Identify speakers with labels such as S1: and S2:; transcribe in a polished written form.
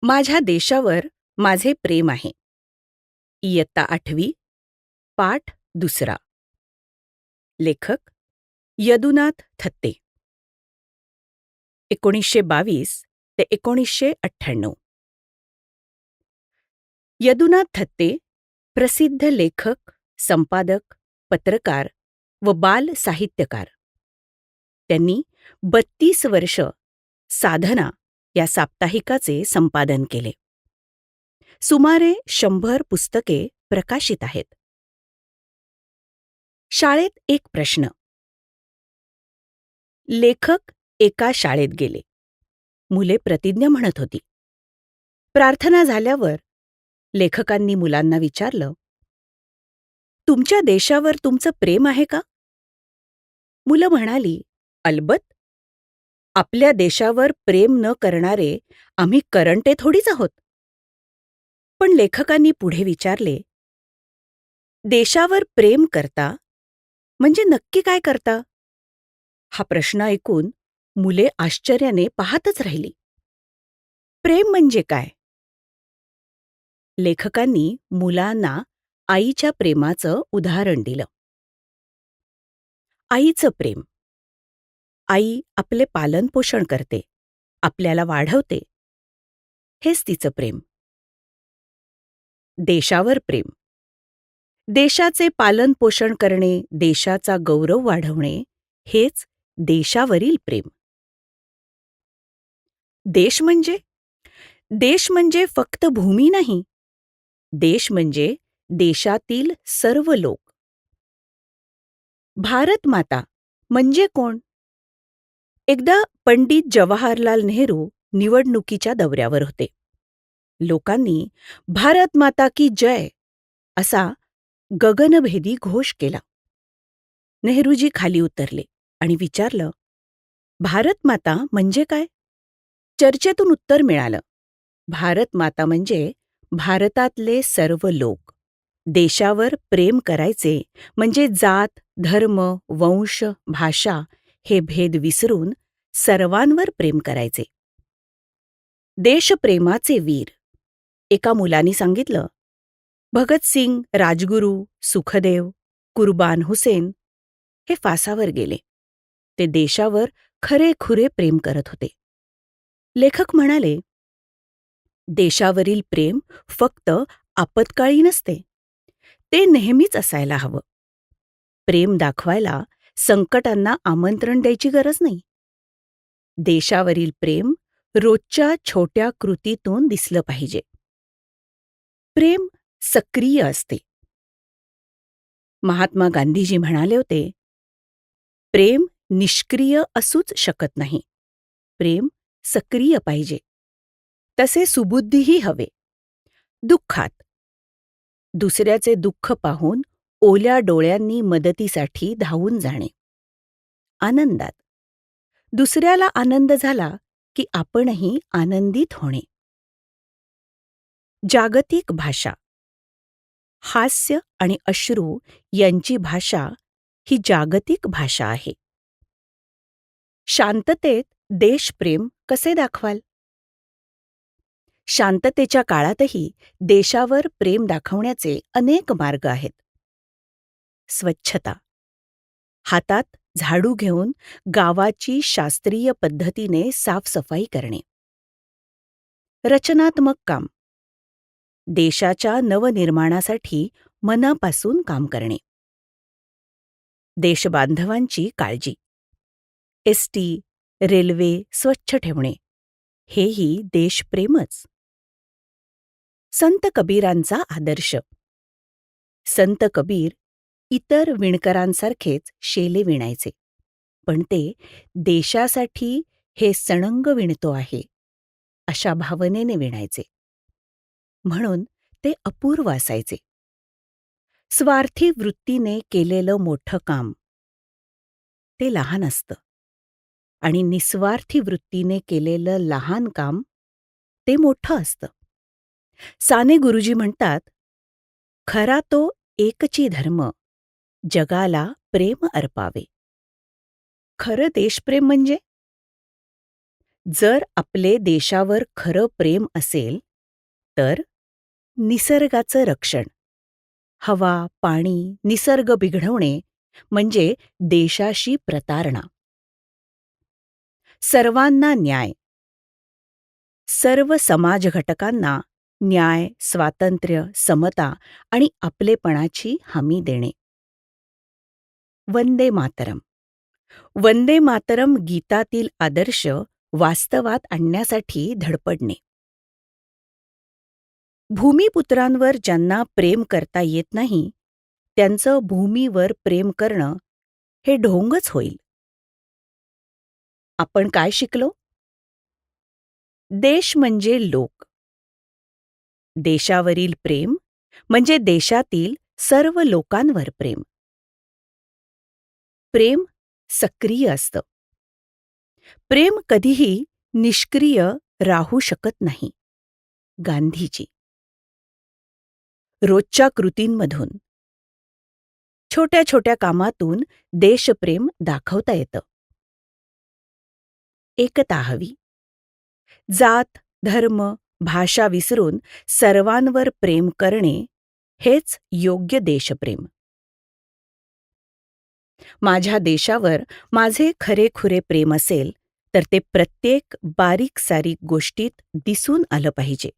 S1: माझ्या देशावर माझे प्रेम आहे. इयत्ता 8वी, पाठ 2. लेखक यदुनाथ थत्ते. 1922 ते 1998. यदुनाथ थत्ते प्रसिद्ध लेखक, संपादक, पत्रकार व बाल साहित्यकार. त्यांनी 32 वर्ष साधना या साप्ताहिकाचे संपादन केले. सुमारे 100 पुस्तके प्रकाशित आहेत. शाळेत एक प्रश्न. लेखक एका शाळेत गेले. मुले प्रतिज्ञा म्हणत होती. प्रार्थना झाल्यावर लेखकांनी मुलांना विचारलं, तुमच्या देशावर तुमचं प्रेम आहे का? मुलं म्हणाली, अलबत. आपल्या देशावर प्रेम न करणारे आम्ही करंटे थोडीच आहोत. पण लेखकांनी पुढे विचारले, देशावर प्रेम करता म्हणजे नक्की काय करता? हा प्रश्न ऐकून मुले आश्चर्याने पाहतच राहिली. प्रेम म्हणजे काय? लेखकांनी मुलांना आईच्या प्रेमाचं उदाहरण दिलं. आईचं प्रेम. आई आपले पालनपोषण करते, आपल्याला वाढवते. हेच तिचं प्रेम. देशावर प्रेम. देशाचे पालनपोषण करणे, देशाचा गौरव वाढवणे, हेच देशावरील प्रेम. देश म्हणजे? देश म्हणजे फक्त भूमी नाही. देश म्हणजे देशातील सर्व लोक. भारत माता म्हणजे कोण? एकदा पंडित जवाहरलाल नेहरू निवडणुकीच्या दौऱ्यावर होते. लोकांनी भारत माता की जय असा गगनभेदी घोष केला. नेहरूजी खाली उतरले आणि विचारलं, भारत माता म्हणजे काय? चर्चेतून उत्तर मिळालं, भारत माता म्हणजे भारतातले सर्व लोक. देशावर प्रेम करायचे म्हणजे जात, धर्म, वंश, भाषा हे भेद विसरून सर्वांवर प्रेम करायचे. देशप्रेमाचे वीर. एका मुलानी सांगितलं, भगतसिंग, राजगुरू, सुखदेव, कुर्बान हुसेन हे फासावर गेले. ते देशावर खरेखुरे प्रेम करत होते. लेखक म्हणाले, देशावरील प्रेम फक्त आपत्काळी नसते. ते नेहमीच असायला हवं. प्रेम दाखवायला संकटांना आमंत्रण द्यायची गरज नाही. देशावरील प्रेम रोजच्या छोट्या कृतीतून दिसलं पाहिजे. प्रेम सक्रिय असते. महात्मा गांधीजी म्हणाले होते, प्रेम निष्क्रिय असूच शकत नाही. प्रेम सक्रिय पाहिजे. तसे सुबुद्धीही हवे. दुःखात दुसऱ्याचे दुःख पाहून ओल्या डोळ्यांनी मदतीसाठी धावून जाणे. आनंदात दुसऱ्याला आनंद झाला की आपणही आनंदित होणे. जागतिक भाषा. हास्य आणि अश्रू यांची भाषा ही जागतिक भाषा आहे. शांततेत देशप्रेम कसे दाखवाल? शांततेच्या काळातही देशावर प्रेम दाखवण्याचे अनेक मार्ग आहेत. स्वच्छता. हातात झाडू घेऊन गावाची शास्त्रीय पद्धतीने साफसफाई करणे. रचनात्मक काम. देशाच्या नवनिर्माणासाठी मनापासून काम करणे. देशबांधवांची काळजी. एसटी, रेल्वे स्वच्छ ठेवणे, हेही देशप्रेमच. संत कबीरांचा आदर्श. संत कबीर इतर विणकरांसारखेच शेले विणायचे, पण ते देशासाठी हे सणंग विणतो आहे अशा भावनेने विणायचे. म्हणून ते अपूर्व असायचे. स्वार्थी वृत्तीने केलेलं मोठं काम ते लहान असतं आणि निस्वार्थी वृत्तीने केलेलं लहान काम ते मोठं असतं. साने गुरुजी म्हणतात, खरा तो एकची धर्म, जगाला प्रेम अर्पावे. खरं देशप्रेम म्हणजे जर आपले देशावर खरं प्रेम असेल, तर निसर्गाचं रक्षण, हवा, पाणी, निसर्ग बिघडवणे म्हणजे देशाशी प्रतारणा. सर्वांना न्याय, सर्व समाज घटकांना न्याय, स्वातंत्र्य, समता आणि आपलेपणाची हमी देणे. वंदे मातरम. वंदे मातरम गीतातील आदर्श वास्तवात आणण्यासाठी धडपडणे. भूमिपुत्रांवर ज्यांना प्रेम करता येत नाही, त्यांचं भूमीवर प्रेम करणं हे ढोंगच होईल. आपण काय शिकलो? देश म्हणजे लोक. देशावरील प्रेम म्हणजे देशातील सर्व लोकांवर प्रेम. प्रेम सक्रिय असतं. प्रेम कधीही निष्क्रिय राहू शकत नाही. गांधीजी. रोजच्या कृतींमधून, छोट्या छोट्या कामातून देशप्रेम दाखवता येतं. एकता हवी. जात, धर्म, भाषा विसरून सर्वांवर प्रेम करणे हेच योग्य देशप्रेम. माझ्या देशावर माझे खरेखुरे प्रेम असेल तर ते प्रत्येक बारीक सारीक गोष्टीत दिसून आलं पाहिजे.